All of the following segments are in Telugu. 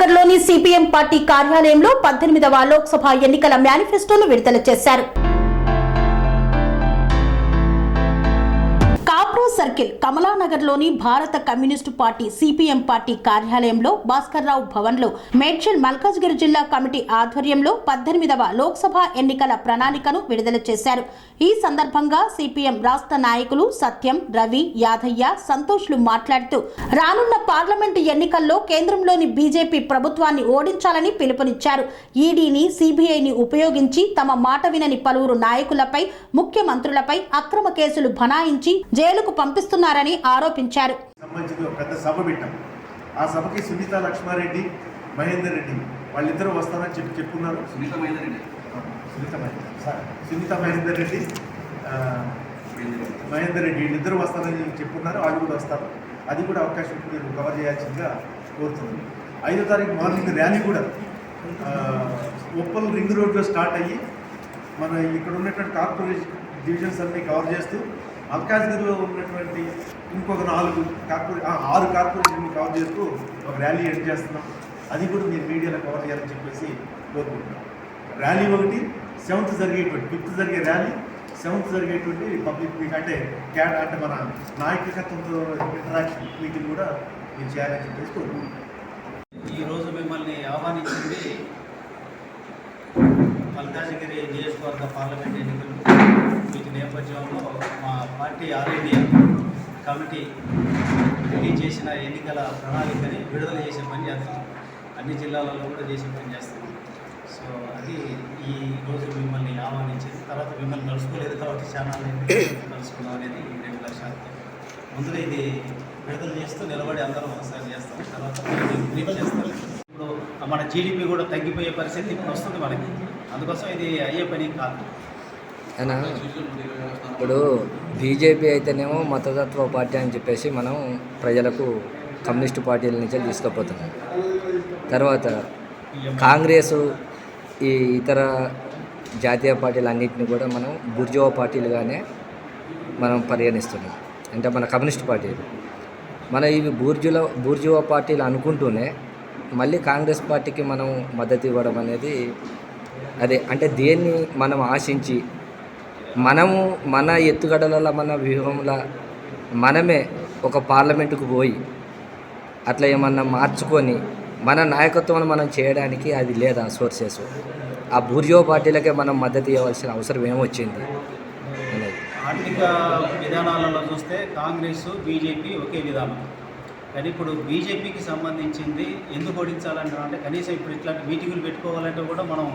నగర్లోని సిపిఎం పార్టీ కార్యాలయంలో 18వ లోక్సభ ఎన్నికల మేనిఫెస్టోను విడుదల చేశారు. సర్కిల్ కమలానగర్లోని భారత కమ్యూనిస్టు పార్టీ సిపిఎం పార్టీ కార్యాలయంలో భాస్కర్రావు భవన్లో మేడ్చల్ మల్కాజ్గిరి జిల్లా కమిటీ ఆధ్వర్యంలో 18వ లోక్సభ ఎన్నికల ప్రణాళికను విడుదల చేశారు. ఈ సందర్భంగా సిపిఎం రాష్ట్ర నాయకులు సత్యం, రవి, యాదయ్య, సంతోష్లు మాట్లాడుతూ రానున్న పార్లమెంటు ఎన్నికల్లో కేంద్రంలోని బీజేపీ ప్రభుత్వాన్ని ఓడించాలని పిలుపునిచ్చారు. ఈడీని, సిబిఐని ఉపయోగించి తమ మాట వినని పలువురు నాయకులపై, ముఖ్యమంత్రులపై అక్రమ కేసులు బనాయించి జైలుకు పంపిస్తున్నారని ఆరోపించారు. పెద్ద సభ పెట్టాం. ఆ సభకి సునీత లక్ష్మారెడ్డి, మహేందర్ రెడ్డి వాళ్ళిద్దరూ వస్తారని చెప్పుకున్నారు. సునీత మహేందర్ రెడ్డి వీళ్ళిద్దరూ వస్తారని చెప్పుకున్నారు. వాళ్ళు కూడా వస్తారు. అది కూడా అవకాశం మీరు కవర్ చేయాల్సిందిగా కోరుతున్నాను. 5వ తారీఖు మార్నింగ్ ర్యాలీ కూడా ఉప్పల్ రింగ్ రోడ్లో స్టార్ట్ అయ్యి మన ఇక్కడ ఉన్నటువంటి కార్పొరేషన్ డివిజన్స్ అన్నీ కవర్ చేస్తూ మల్కాజ్గిరిలో ఉన్నటువంటి ఇంకొక 6 కార్పొరేషన్లు కవర్ చేస్తూ ఒక ర్యాలీ ఎండ్ చేస్తున్నాం. అది కూడా మీరు మీడియాలో కవర్ చేయాలని చెప్పేసి కోరుకుంటున్నాం. ర్యాలీ ఒకటి, 7th జరిగేటువంటి 5th జరిగే ర్యాలీ, 7th జరిగేటువంటి పబ్లిక్ మీట్ అంటే మన నాయకత్వంతో ఇంటరాక్షన్ మీటింగ్ కూడా మీరు చేయాలని చెప్పేసి కోరుకుంటున్నాం. ఈరోజు మిమ్మల్ని ఆహ్వానించింది మల్కాజ్గిరి నియోజకవర్గ పార్లమెంట్ ఎన్నికలు వీటి నేపథ్యంలో మా party all India committee release చేసిన ఎన్నికల ప్రణాళికని విడుదల చేసే పని చేస్తాం. అన్ని జిల్లాలలో కూడా చేసే పని చేస్తాం. సో అది ఈ రోజు మిమ్మల్ని ఆహ్వానించింది. తర్వాత మిమ్మల్ని కలుసుకోలేదు కాబట్టి ఛానల్ని కలుసుకున్నాం అనేది 2 లక్షలు. ముందుగా ఇది విడుదల చేస్తూ నిలబడి అందరం ఒకసారి చేస్తాం. తర్వాత బ్రీఫ్ చేస్తాం. ఇప్పుడు మన జీడిపి కూడా తగ్గిపోయే పరిస్థితి ఇప్పుడు వస్తుంది మనకి. అందుకోసం ఇది అయ్యే పని కాదు. ఇప్పుడు బీజేపీ అయితేనేమో మతతత్వ పార్టీ అని చెప్పేసి మనం ప్రజలకు కమ్యూనిస్టు పార్టీల నుంచి తీసుకుపోతున్నాం. తర్వాత కాంగ్రెస్, ఈ ఇతర జాతీయ పార్టీలు అన్నింటినీ కూడా మనం బూర్జువా పార్టీలుగానే మనం పరిగణిస్తున్నాం. అంటే మన కమ్యూనిస్ట్ పార్టీలు మన ఇవి బూర్జువా పార్టీలు అనుకుంటూనే మళ్ళీ కాంగ్రెస్ పార్టీకి మనం మద్దతు ఇవ్వడం అనేది అదే. అంటే దేన్ని మనం ఆశించి మనము మన ఎత్తుగడల మన వ్యూహంలో మనమే ఒక పార్లమెంటుకు పోయి అట్లా ఏమన్నా మార్చుకొని మన నాయకత్వం మనం చేయడానికి అది లేదా సోర్సెస్. ఆ బూర్జువా పార్టీలకే మనం మద్దతు ఇవ్వాల్సిన అవసరం ఏమొచ్చింది అనేది. ఆర్థిక విధానాలలో చూస్తే కాంగ్రెస్, బీజేపీ ఒకే విధానం. కానీ ఇప్పుడు బీజేపీకి సంబంధించింది ఎందుకు ఓడించాలంటారు అంటే కనీసం ఇప్పుడు ఇట్లాంటి మీటింగులు పెట్టుకోవాలంటే కూడా మనం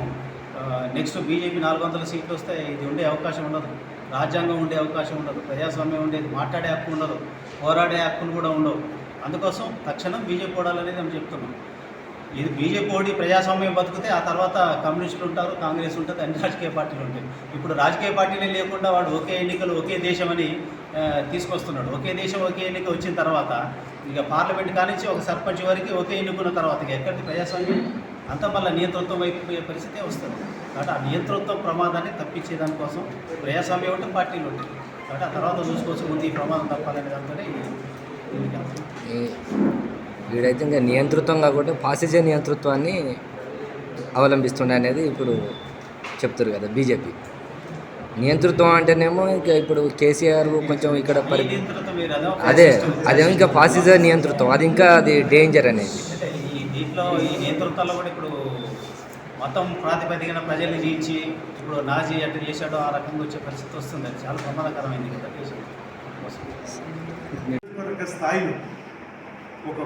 నెక్స్ట్ బీజేపీ 400 సీట్లు వస్తే ఇది ఉండే అవకాశం ఉండదు. రాజ్యాంగం ఉండే అవకాశం ఉండదు. ప్రజాస్వామ్యం ఉండేది. మాట్లాడే హక్కు ఉండదు. పోరాడే హక్కులు కూడా ఉండవు. అందుకోసం తక్షణం బీజేపీ ఓడాలనేది మేము చెప్తున్నాం. ఇది బీజేపీ ఓడి ప్రజాస్వామ్యం బతికితే ఆ తర్వాత కమ్యూనిస్టులు ఉంటారు, కాంగ్రెస్ ఉంటుంది, అన్ని రాజకీయ పార్టీలు ఉంటాయి. ఇప్పుడు రాజకీయ పార్టీలే లేకుండా వాడు ఒకే ఎన్నికలు ఒకే దేశం అని తీసుకొస్తున్నాడు. ఒకే దేశం ఒకే ఎన్నిక వచ్చిన తర్వాత ఇక పార్లమెంట్ కానించి ఒక సర్పంచ్ వరకు ఒకే ఎన్నుకున్న తర్వాత ఇక ఎక్కడికి ప్రజాస్వామ్యం అంతా మళ్ళీ నియంతృత్వం అయిపోయే పరిస్థితే వస్తుంది. కాబట్టి ఆ నియంతృత్వం ప్రమాదాన్ని తప్పించేదానికోసం ప్రజాస్వామ్యం ఉంటే పార్టీలు ఉంటాయి. కాబట్టి ఆ తర్వాత చూసుకోవచ్చు ముందు ఈ ప్రమాదం తప్పాలనే దాంతోనే వీడైతే ఇంకా నియంతృత్వం కాకుండా పాసిజే నియంతృత్వాన్ని అవలంబిస్తుండే అనేది ఇప్పుడు చెప్తారు కదా బీజేపీ. నియంతృత్వం అంటేనేమో ఇంకా ఇప్పుడు కేసీఆర్ కొంచెం ఇక్కడ అదే ఇంకా పాసిజే నియంతృత్వం, అది ఇంకా అది డేంజర్ అనేది. దీంట్లో ఈ నియంతృత్వాల్లో కూడా ఇప్పుడు మొత్తం ప్రాతిపదికన ప్రజల్ని జీల్చి ఇప్పుడు నాజీ ఎట్లా చేశాడో ఆ రకంగా వచ్చే పరిస్థితి వస్తుంది. అది చాలా ప్రమాదకరమైంది కదా దేశం స్థాయిలో ఒక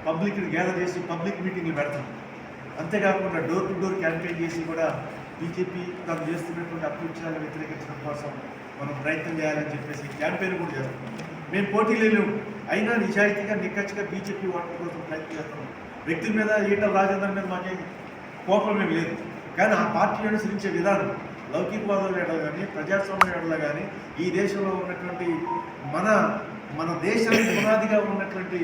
పబ్లిక్ని గ్యాదర్ చేసి పబ్లిక్ మీటింగ్లు పెడతాం. అంతేకాకుండా డోర్ టు డోర్ క్యాంపెయిన్ చేసి కూడా బీజేపీ తాను చేస్తున్నటువంటి అకృత్యాలను వ్యతిరేకించడం కోసం మనం ప్రయత్నం చేయాలని చెప్పేసి క్యాంపెయిన్ కూడా చేస్తాం. మేము పోటీలు లేవు, అయినా నిజాయితీగా నిక్కచ్చిగా బీజేపీ ఓట్ల కోసం ప్రయత్నం చేస్తాం. వ్యక్తుల మీద ఈటల రాజేందర్ మీద మాకేం కోపం ఏమి లేదు. కానీ ఆ పార్టీని అనుసరించే విధానం లౌకికవాదం ఏడలో కానీ ప్రజాస్వామ్యం ఏడలో కానీ ఈ దేశంలో ఉన్నటువంటి మన దేశానికి పునాదిగా ఉన్నటువంటి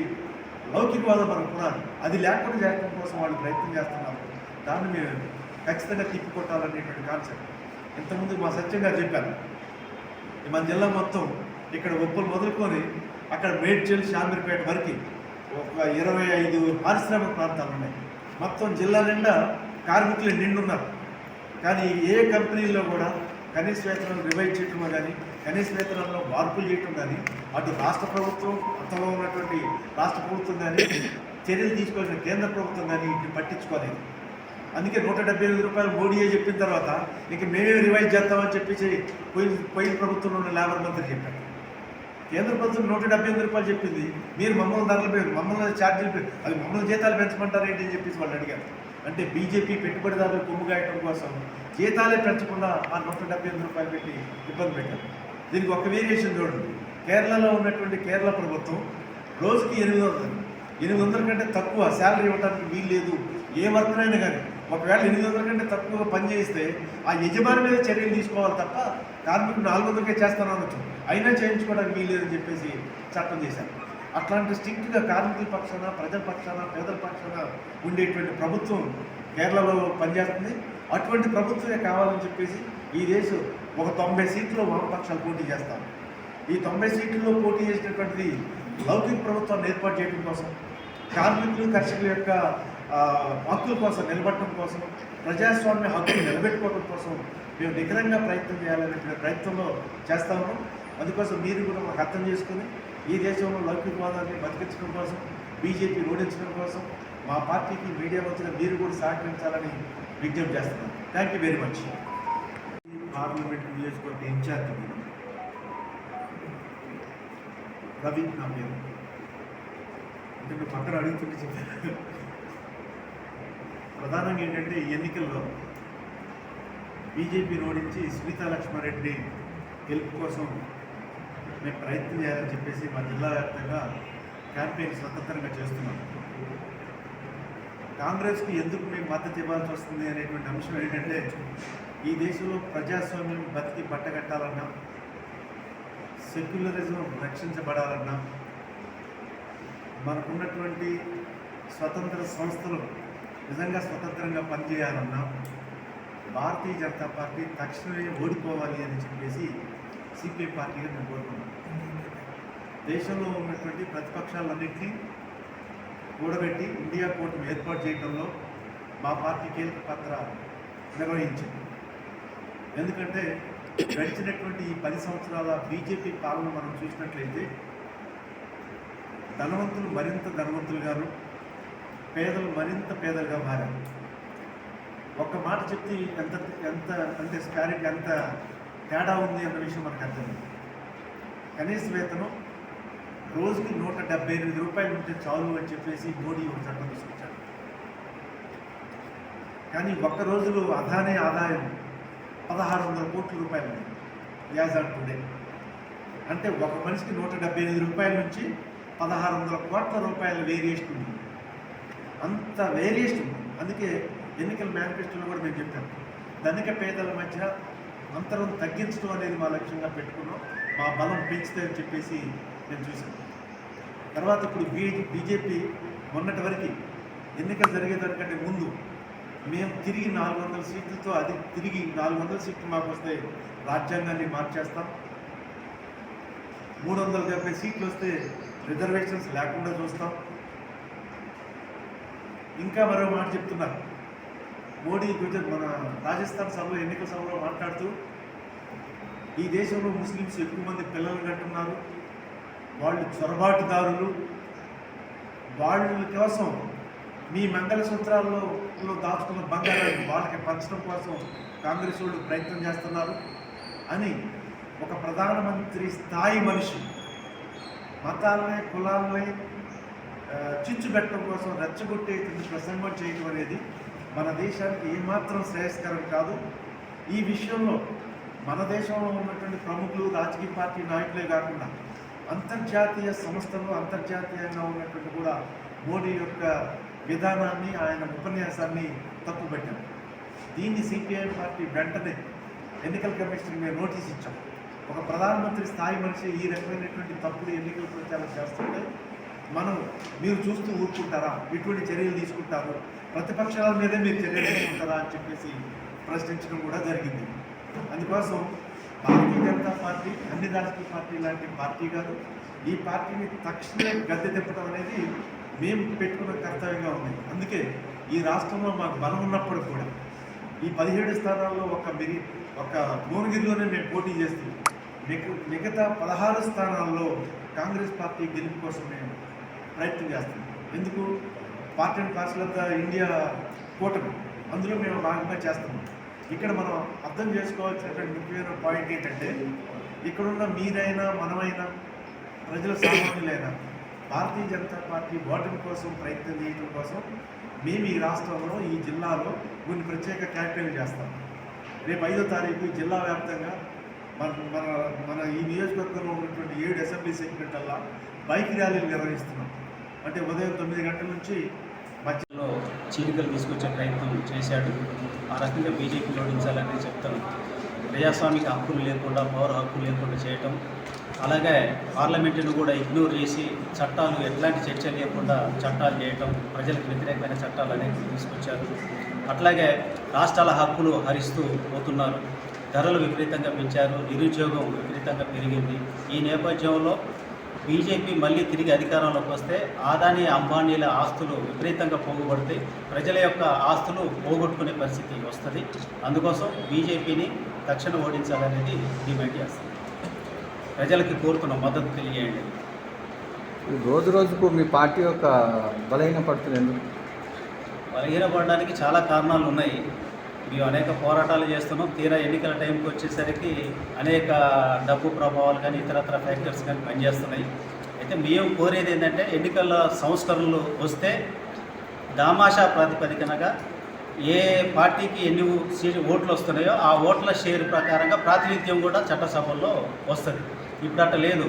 లౌకికవాదం మన పునాది, అది లేకుండా చేయడం కోసం వాళ్ళు ప్రయత్నం చేస్తున్నారు. దాన్ని మేము ఖచ్చితంగా తిప్పికొట్టాలనేటువంటి కాన్సెప్ట్ ఇంతకుముందు మా సత్యం గారు చెప్పారు. మన జిల్లా మొత్తం ఇక్కడ ఉప్పలు మొదలుకొని అక్కడ మేడ్చల్, షామీర్పేట వరకు ఒక 25 పారిశ్రామిక ప్రాంతాలు ఉన్నాయి. మొత్తం జిల్లా నిండా కార్మికులు నిండున్నారు. కానీ ఏ కంపెనీల్లో కూడా కనీస వేతనం రివైజ్ చేయటమో కానీ కనీస వేతనంలో మార్పులు చేయటం కానీ అటు రాష్ట్ర ప్రభుత్వం అంతలో ఉన్నటువంటి రాష్ట్ర ప్రభుత్వం కానీ చర్యలు తీసుకోవాల్సిన కేంద్ర ప్రభుత్వం కానీ ఇటు పట్టించుకోలేదు. అందుకే 178 రూపాయలు మోడీయే చెప్పిన తర్వాత ఇక మేమే రివైజ్ చేస్తామని చెప్పేసి పోయిన ప్రభుత్వంలో ఉన్న లేబర్ మంత్రి చెప్పారు. కేంద్ర ప్రభుత్వం 178 రూపాయలు చెప్పింది, మీరు మమ్మల్ని ధరలు మమ్మల్ని ఛార్జీలు అది మమ్మల్ని జీతాలు పెంచమంటారు ఏంటి అని చెప్పేసి వాళ్ళు అడిగారు. అంటే బీజేపీ పెట్టుబడిదారులు కొమ్ముగాయటం కోసం జీతాలే పెంచకుండా ఆ 178 రూపాయలు పెట్టి ఇబ్బంది పెట్టారు. దీనికి ఒక వేరియేషన్ చూడండి. కేరళలో ఉన్నటువంటి కేరళ ప్రభుత్వం రోజుకి 800 కంటే తక్కువ శాలరీ ఇవ్వడానికి వీలు లేదు. ఏ వర్కర్ అయినా కానీ ఒకవేళ 800 కంటే తక్కువగా పని చేస్తే ఆ యజమాని మీద చర్యలు తీసుకోవాలి తప్ప కార్మికుడు 400కే చేస్తానవచ్చు, అయినా చేయించుకోవడానికి వీలు లేదని చెప్పేసి చట్టం చేశారు. అట్లాంటి స్ట్రిక్ట్గా కార్మికుల పక్షాన, ప్రజల పక్షాన, పేదల పక్షాన ఉండేటువంటి ప్రభుత్వం కేరళలో పనిచేస్తుంది. అటువంటి ప్రభుత్వమే కావాలని చెప్పేసి ఈ దేశం ఒక 90 సీట్లు వామపక్షాలు పోటీ చేస్తాం. ఈ 90 సీట్లలో పోటీ చేసినటువంటిది లౌకిక ప్రభుత్వాన్ని ఏర్పాటు చేయడం కోసం, కార్మికులు కర్షకుల యొక్క హక్కుల కోసం నిలబడటం కోసం, ప్రజాస్వామ్య హక్కులు నిలబెట్టుకోవడం కోసం మేము నిఖరంగా ప్రయత్నం చేయాలనే ప్రయత్నంలో చేస్తా ఉన్నాం. అందుకోసం మీరు కూడా మాకు అర్థం చేసుకుని ఈ దేశంలో లౌకికవాదాన్ని బతికించడం కోసం, బీజేపీ ఓడించడం కోసం మా పార్టీకి మీడియా వచ్చిన మీరు కూడా సహకరించాలని విజ్ఞప్తి చేస్తున్నాను. Thank you very much. Parliament నియోజకవర్గ ఇన్ఛార్జ్ రవి నా పేరు. అంటే నువ్వు పక్కన అడుగుతుంటే చెప్పాను. ప్రధానంగా ఏంటంటే ఈ ఎన్నికల్లో బీజేపీ ఓడించి సునీతా లక్ష్మారెడ్డి గెలుపు కోసం మేము ప్రయత్నం చేయాలని చెప్పేసి మా జిల్లా వ్యాప్తంగా క్యాంపెయిన్ స్వతంత్రంగా చేస్తున్నాం. కాంగ్రెస్కి ఎందుకు మేము మద్దతు ఇవ్వాల్సి వస్తుంది అనేటువంటి అంశం ఏంటంటే ఈ దేశంలో ప్రజాస్వామ్యం బతికి పట్టగట్టాలన్నా, సెక్యులరిజం రక్షించబడాలన్నా, మనకున్నటువంటి స్వతంత్ర సంస్థలు నిజంగా స్వతంత్రంగా పనిచేయాలన్నా భారతీయ జనతా పార్టీ తక్షణమే ఓడిపోవాలి అని చెప్పేసి సిపిఐ పార్టీగా మేము కోరుకున్నాం. దేశంలో ఉన్నటువంటి ప్రతిపక్షాలన్నింటినీ కూడబెట్టి ఇండియా కూటమి ఏర్పాటు చేయడంలో మా పార్టీ కీలక పాత్ర నిర్వహించింది. ఎందుకంటే గడిచినటువంటి ఈ 10 సంవత్సరాల బీజేపీ పాలన మనం చూసినట్లయితే ధనవంతులు మరింత ధనవంతులుగాను, పేదలు మరింత పేదలుగా మారారు. ఒక్క మాట చెప్తే ఎంత ఎంత అంటే స్పారిటీ ఎంత తేడా ఉంది అన్న విషయం మనకు అర్థమైంది. కనీస వేతనం రోజుకి 178 రూపాయలు ఉంటే చాలు అని చెప్పేసి మోడీ ఒక చట్టం తీసుకొచ్చాడు. కానీ ఒక్క రోజులో అదానే ఆదాయం 1600 కోట్ల రూపాయలు యాజ్ ఆన్ టుడే. అంటే ఒక మనిషికి 178 రూపాయల నుంచి 1600 కోట్ల రూపాయల వేరియేషన్ ఉంది. అంత వేరియేషన్ ఉంది. అందుకే ఎన్నికల మేనిఫెస్టోలో కూడా మేము చెప్పాము, ధనిక పేదల మధ్య అంతరం తగ్గించడం అనేది మా లక్ష్యంగా పెట్టుకున్నాం. మా బలం పెంచుతాయి అని చెప్పేసి నేను చూశాను. తర్వాత ఇప్పుడు బీజేపీ మొన్నటి వరకు ఎన్నికలు జరిగేదానికంటే ముందు మేము తిరిగి 400 సీట్లతో అది తిరిగి 400 సీట్లు మాకు వస్తే రాజ్యాంగాన్ని మార్చేస్తాం, 370 సీట్లు వస్తే రిజర్వేషన్స్ లేకుండా చూస్తాం. ఇంకా మరో మాట చెప్తున్నారు మోడీ మన రాజస్థాన్ సభలో ఎన్నికల సభలో మాట్లాడుతూ ఈ దేశంలో ముస్లిమ్స్ ఎక్కువ మంది పిల్లలు కంటున్నారు, వాళ్ళు చొరబాటుదారులు, వాళ్ళ కోసం మీ మంగళసూత్రాల్లో దాచుకున్న బంగారాన్ని వాళ్ళకి పంచడం కోసం కాంగ్రెస్ వాళ్ళు ప్రయత్నం చేస్తున్నారు అని ఒక ప్రధానమంత్రి స్థాయి మనిషి మతాలని కులాలని చిచ్చు పెట్టడం కోసం రెచ్చగొట్టే ప్రసంగం చేయడం అనేది మన దేశానికి ఏమాత్రం శ్రేయస్కరం కాదు. ఈ విషయంలో మన దేశంలో ఉన్నటువంటి ప్రముఖులు, రాజకీయ పార్టీ నాయకులే కాకుండా అంతర్జాతీయ సంస్థలు, అంతర్జాతీయంగా ఉన్నటువంటి కూడా మోడీ యొక్క విధానాన్ని, ఆయన ఉపన్యాసాన్ని తప్పుపట్టారు. దీన్ని సిపిఐ పార్టీ వెంటనే ఎన్నికల కమిషన్ మేము నోటీస్ ఇచ్చాం. ఒక ప్రధానమంత్రి స్థాయి మనిషి ఈ రకమైనటువంటి తప్పుడు ఎన్నికల ప్రచారం చేస్తుంటే మీరు చూస్తూ ఊరుకుంటారా? ఇటువంటి చర్యలు తీసుకుంటారు, ప్రతిపక్షాల మీదే మీరు చర్యలు తీసుకుంటారా అని చెప్పేసి ప్రశ్నించడం కూడా జరిగింది. అందుకోసం భారతీయ జనతా పార్టీ అన్ని రాజకీయ పార్టీ లాంటి పార్టీ కాదు. ఈ పార్టీని తక్షణమే గద్దె తిప్పడం అనేది మేము పెట్టుకున్న కర్తవ్యంగా ఉంది. అందుకే ఈ రాష్ట్రంలో మాకు బలం ఉన్నప్పుడు కూడా ఈ 17 స్థానాల్లో ఒక భువనగిరిలోనే మేము పోటీ చేస్తున్నాం. మిగతా 16 స్థానాల్లో కాంగ్రెస్ పార్టీ గెలుపు కోసం మేము ప్రయత్నం చేస్తున్నాం. ఎందుకు? Party and parcel of the India కూటమి, అందులో మేము భాగంగా చేస్తున్నాం. ఇక్కడ మనం అర్థం చేసుకోవాల్సినటువంటి ముఖ్యమైన పాయింట్ ఏంటంటే, ఇక్కడున్న మీరైనా మనమైనా ప్రజల సామాన్యులైనా భారతీయ జనతా పార్టీ ఓటమి కోసం ప్రయత్నం చేయడం కోసం మేము ఈ రాష్ట్రంలో, ఈ జిల్లాలో కొన్ని ప్రత్యేక క్యాంపెయిన్లు చేస్తాం. రేపు 5వ తారీఖు జిల్లా వ్యాప్తంగా మన ఈ నియోజకవర్గంలో ఉన్నటువంటి 7 అసెంబ్లీ సెగ్మెంట్లల్లో బైక్ ర్యాలీలు నిర్వహిస్తున్నాం. అంటే ఉదయం 9 గంటల నుంచి మధ్యలో చీలికలు తీసుకొచ్చే ప్రయత్నం చేశాడు. ఆ రకంగా బీజేపీ ఓడించాలని చెప్తాను. ప్రజాస్వామిక హక్కులు లేకుండా, పౌర హక్కులు లేకుండా చేయటం, అలాగే పార్లమెంటును కూడా ఇగ్నోర్ చేసి చట్టాలు ఎట్లాంటి చర్చ లేకుండా చట్టాలు చేయటం, ప్రజలకు వ్యతిరేకమైన చట్టాలు అనేవి తీసుకొచ్చారు. అట్లాగే రాష్ట్రాల హక్కులు హరిస్తూ పోతున్నారు. ధరలు విపరీతంగా పెంచారు, నిరుద్యోగం విపరీతంగా పెరిగింది. ఈ నేపథ్యంలో బీజేపీ మళ్ళీ తిరిగి అధికారంలోకి వస్తే ఆదాని అంబానీల ఆస్తులు విపరీతంగా పోగుపడితే ప్రజల యొక్క ఆస్తులు పోగొట్టుకునే పరిస్థితి వస్తుంది. అందుకోసం బీజేపీని తక్షణ ఓడించాలనేది డిమాండ్ చేస్తుంది. ప్రజలకి కోరుతున్న మద్దతు తెలియజేయండి. రోజు రోజుకు మీ పార్టీ యొక్క బలహీనపడుతుంది ఎందుకు? బలహీనపడడానికి చాలా కారణాలు ఉన్నాయి. మేము అనేక పోరాటాలు చేస్తున్నాం. తీరా ఎన్నికల టైంకి వచ్చేసరికి అనేక డబ్బు ప్రభావాలు కానీ ఇతరత్ర ఫ్యాక్టర్స్ కానీ పనిచేస్తున్నాయి. అయితే మేము కోరేది ఏంటంటే, ఎన్నికల సంస్కరణలు వస్తే దామాషా ప్రాతిపదికనగా ఏ పార్టీకి ఎన్ని ఓట్లు వస్తున్నాయో ఆ ఓట్ల షేర్ ప్రకారంగా ప్రాతినిధ్యం కూడా చట్టసభల్లో వస్తుంది. ఇప్పుడు అట్లా లేదు.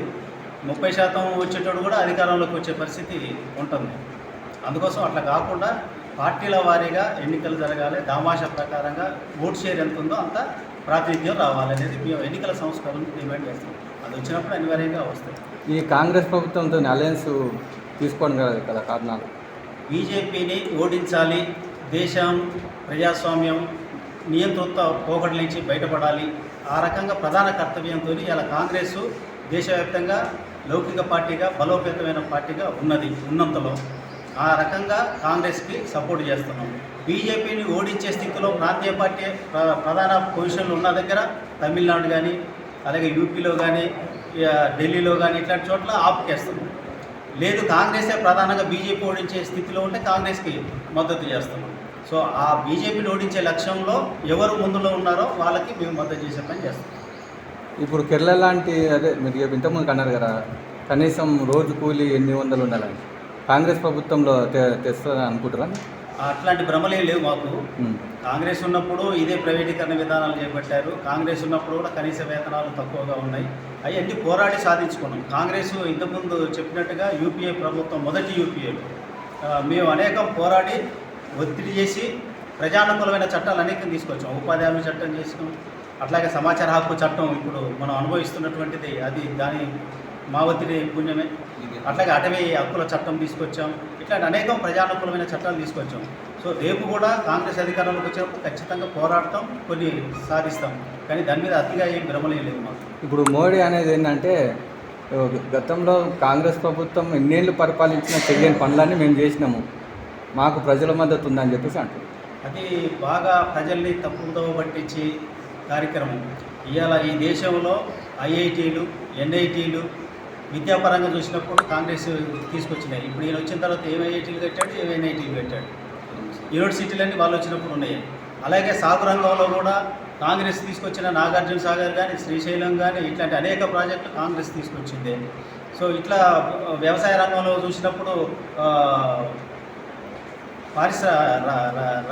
30% వచ్చేటోడు కూడా అధికారంలోకి వచ్చే పరిస్థితి ఉంటుంది. అందుకోసం అట్లా కాకుండా పార్టీల వారీగా ఎన్నికలు జరగాలి. దామాషా ప్రకారంగా ఓట్ షేర్ ఎంత ఉందో అంత ప్రాతినిధ్యం రావాలనేది మేము ఎన్నికల సంస్కరణను డిమాండ్ చేస్తాం. అది వచ్చినప్పుడు అనివార్యంగా వస్తాయి. ఈ కాంగ్రెస్ ప్రభుత్వంతో అలయన్స్ తీసుకోవడం కదా కారణాలు? బీజేపీని ఓడించాలి, దేశం ప్రజాస్వామ్యం నియంతృత్వ పోకడల నుంచి బయటపడాలి. ఆ రకంగా ప్రధాన కర్తవ్యంతో ఇలా కాంగ్రెస్ దేశవ్యాప్తంగా లౌకిక పార్టీగా, బలోపేతమైన పార్టీగా ఉన్నంతలో ఆ రకంగా కాంగ్రెస్కి సపోర్ట్ చేస్తున్నాం. బీజేపీని ఓడించే స్థితిలో ప్రాంతీయ పార్టీ ప్రధాన పొజిషన్లు ఉన్న దగ్గర తమిళనాడు కానీ, అలాగే యూపీలో కానీ, ఢిల్లీలో కానీ ఇట్లాంటి చోట్ల ఆపుకేస్తున్నాం. లేదు, కాంగ్రెసే ప్రధానంగా బీజేపీ ఓడించే స్థితిలో ఉంటే కాంగ్రెస్కి మద్దతు చేస్తున్నాం. సో ఆ బీజేపీని ఓడించే లక్ష్యంలో ఎవరు ముందులో ఉన్నారో వాళ్ళకి మేము మద్దతు చేసే పని చేస్తాం. ఇప్పుడు కేరళ లాంటి, అదే మీరు ఇంతకుముందు అన్నారు కదా, కనీసం రోజు కూలీ 800 ఉండాలని కాంగ్రెస్ ప్రభుత్వంలో తెస్తుందని అనుకుంటారా? అట్లాంటి భ్రమలే లేవు మాకు. కాంగ్రెస్ ఉన్నప్పుడు ఇదే ప్రైవేటీకరణ విధానాలు చేపట్టారు. కాంగ్రెస్ ఉన్నప్పుడు కూడా కనీస వేతనాలు తక్కువగా ఉన్నాయి. అవన్నీ పోరాడి సాధించుకున్నాం. కాంగ్రెస్ ఇంతకుముందు చెప్పినట్టుగా యూపీఏ ప్రభుత్వం, మొదటి యూపీఏలో మేము అనేకం పోరాడి ఒత్తిడి చేసి ప్రజానుకూలమైన చట్టాలు అనేకం తీసుకొచ్చాం. ఉపాధి హామీ చట్టం చేసుకున్నాం. అట్లాగే సమాచార హక్కు చట్టం ఇప్పుడు మనం అనుభవిస్తున్నటువంటిది, అది దాని మా ఒత్తిడి పుణ్యమే. అట్లాగే అటవీ హక్కుల చట్టం తీసుకొచ్చాం. ఇట్లాంటి అనేకం ప్రజానుకూలమైన చట్టాలు తీసుకొచ్చాం. సో రేపు కూడా కాంగ్రెస్ అధికారంలోకి వచ్చినప్పుడు ఖచ్చితంగా పోరాడతాం, కొన్ని సాధిస్తాం. కానీ దాని మీద అతిగా ఏం భ్రమలే లేవు మాకు. ఇప్పుడు మోడీ అనేది ఏంటంటే, గతంలో కాంగ్రెస్ ప్రభుత్వం ఎన్నేళ్ళు పరిపాలించిన చెయ్యని పనులన్నీ మేము చేసినాము, మాకు ప్రజల మద్దతు ఉందని చెప్పేసి అంటారు. అది బాగా ప్రజల్ని తప్పుదోవ పట్టించి కార్యక్రమం. ఇవాళ ఈ దేశంలో ఐఐటీలు, ఎన్ఐటీలు విద్యాపరంగా చూసినప్పుడు కాంగ్రెస్ తీసుకొచ్చినాయి. ఇప్పుడు ఈయన వచ్చిన తర్వాత ఏం ఐఐటీలు కట్టాడు, ఏం ఎన్ఐటీలు కట్టాడు. యూనివర్సిటీలన్నీ వాళ్ళు వచ్చినప్పుడు ఉన్నాయి. అలాగే సాగు రంగంలో కూడా కాంగ్రెస్ తీసుకొచ్చిన నాగార్జున సాగర్ కానీ, శ్రీశైలం కానీ ఇట్లాంటి అనేక ప్రాజెక్టులు కాంగ్రెస్ తీసుకొచ్చింది. సో ఇట్లా వ్యవసాయ రంగంలో చూసినప్పుడు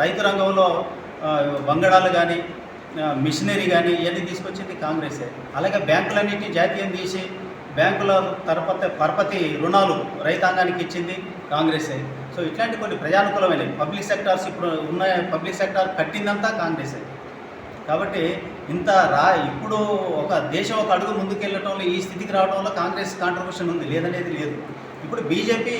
రైతు రంగంలో వంగడాలు కానీ, మిషనరీ కానీ ఇవన్నీ తీసుకొచ్చింది కాంగ్రెసే. అలాగే బ్యాంకులన్నింటినీ జాతీయం తీసి బ్యాంకుల పరపతి రుణాలు రైతాంగానికి ఇచ్చింది కాంగ్రెసే. సో ఇట్లాంటి కొన్ని ప్రజానుకూలమైన పబ్లిక్ సెక్టార్స్ ఇప్పుడు ఉన్న పబ్లిక్ సెక్టార్ కట్టిందంతా కాంగ్రెసే. కాబట్టి ఇప్పుడు ఒక దేశం ఒక అడుగు ముందుకెళ్ళటంలో, ఈ స్థితికి రావడంలో కాంగ్రెస్ కాంట్రిబ్యూషన్ ఉంది, లేదనేది లేదు. ఇప్పుడు బీజేపీ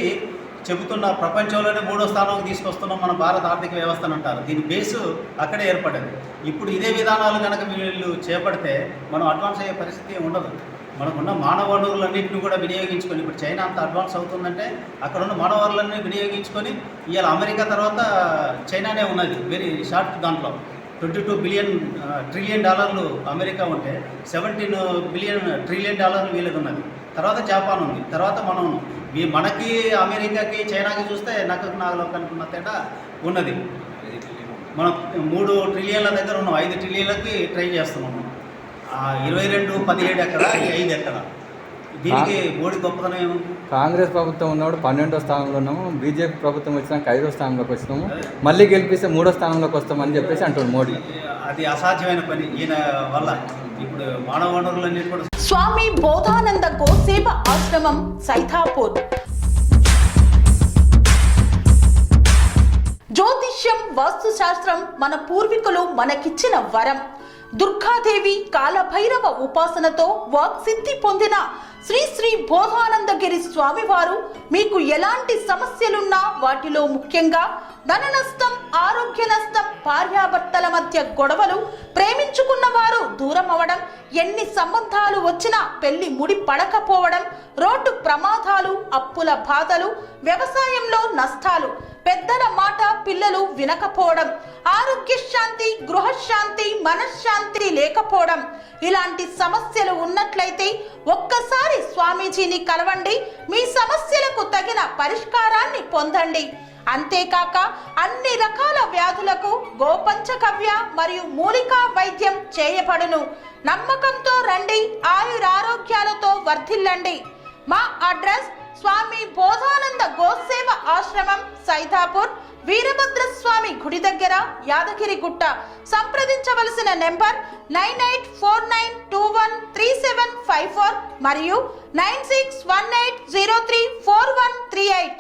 చెబుతున్న ప్రపంచంలోనే 3వ స్థానంకి తీసుకొస్తున్నాం మన భారత ఆర్థిక వ్యవస్థను అంటారు. దీని బేసు అక్కడే ఏర్పడింది. ఇప్పుడు ఇదే విధానాలు కనుక వీళ్ళు చేపడితే మనం అడ్వాన్స్ అయ్యే పరిస్థితి ఉండదు. మనకున్న మానవ వనరులన్నింటినీ కూడా వినియోగించుకొని, ఇప్పుడు చైనా అంత అడ్వాన్స్ అవుతుందంటే అక్కడ ఉన్న మానవ వనరులన్నీ వినియోగించుకొని ఇవాళ అమెరికా తర్వాత చైనానే ఉన్నది వెరీ షార్ట్. దాంట్లో 22 ట్రిలియన్ డాలర్లు అమెరికా ఉంటే 17 ట్రిలియన్ డాలర్లు వీళ్ళది ఉన్నది. తర్వాత జపాన్ ఉంది. తర్వాత మనం మనకి అమెరికాకి చైనాకి చూస్తే నాగలో కనుకున్న తేడా ఉన్నది. మనం 3 ట్రిలియన్ల దగ్గర ఉన్నాం, 5 ట్రిలియన్లకి ట్రై చేస్తున్నాం. 22, 17 ఎక్కడ, 5 ఎక్కడ? దీనికి మోడీ గొప్పతనం ఏముంది? కాంగ్రెస్ ప్రభుత్వం ఉన్నప్పుడు 12వ స్థానంలో ఉన్నాము, బీజేపీ ప్రభుత్వం వచ్చినాక 5వ స్థానంలోకి వచ్చినాము, మళ్ళీ గెలిపిస్తే 3వ స్థానంలోకి వస్తామని చెప్పేసి అంటున్నాడు మోడీ. అది అసాధ్యమైన పని ఈయన వల్ల. ఇప్పుడు మానవ వనరులన్నీ కూడా. స్వామి బోధానంద గోసేవ ఆశ్రమం సైథాపూర్. జ్యోతిష్యం, వాస్తుశాస్త్రం మన పూర్వీకులు మనకిచ్చిన వరం. దుర్గాదేవి, కాలభైరవ ఉపాసనతో వాక్సిద్ధి పొందిన శ్రీ శ్రీ బోధానందగిరి స్వామివారు మీకు ఎలాంటి సమస్యలున్నా, వాటిలో ముఖ్యంగా ధన నష్టం, ఆరోగ్య నష్టం, భార్యాభర్తల మధ్య గొడవలు, ప్రేమించుకున్న వారు దూరం అవడం, ఎన్ని సంబంధాలు వచ్చినా పెళ్లి ముడి పడకపోవడం, రోడ్డు ప్రమాదాలు, అప్పుల బాధలు, వ్యవసాయంలో నష్టాలు, పెద్దల మాట పిల్లలు వినకపోవడం, ఆరోగ్య శాంతి, గృహశాంతి, మనశ్శాంతి లేకపోవడం, ఇలాంటి సమస్యలు ఉన్నట్లయితే ఒక్కసారి స్వామీజీని కలవండి. మీ సమస్యలకు తగిన పరిష్కారాన్ని పొందండి. అంతేకాక అన్ని రకాల వ్యాధులకు గోపంచకవ్య మరియు మూలికా వైద్యం చేయబడును. నమ్మకంతో రండి, ఆయురారోగ్యాలతో వర్ధిల్లండి. మా అడ్రస్ స్వామి బోధానంద గోసేవ ఆశ్రమం, సైథాపూర్, వీరభద్రస్వామి గుడి దగ్గర, యాదగిరిగుట్ట. సంప్రదించవలసిన నెంబర్ 9849213754 మరియు 9618034138.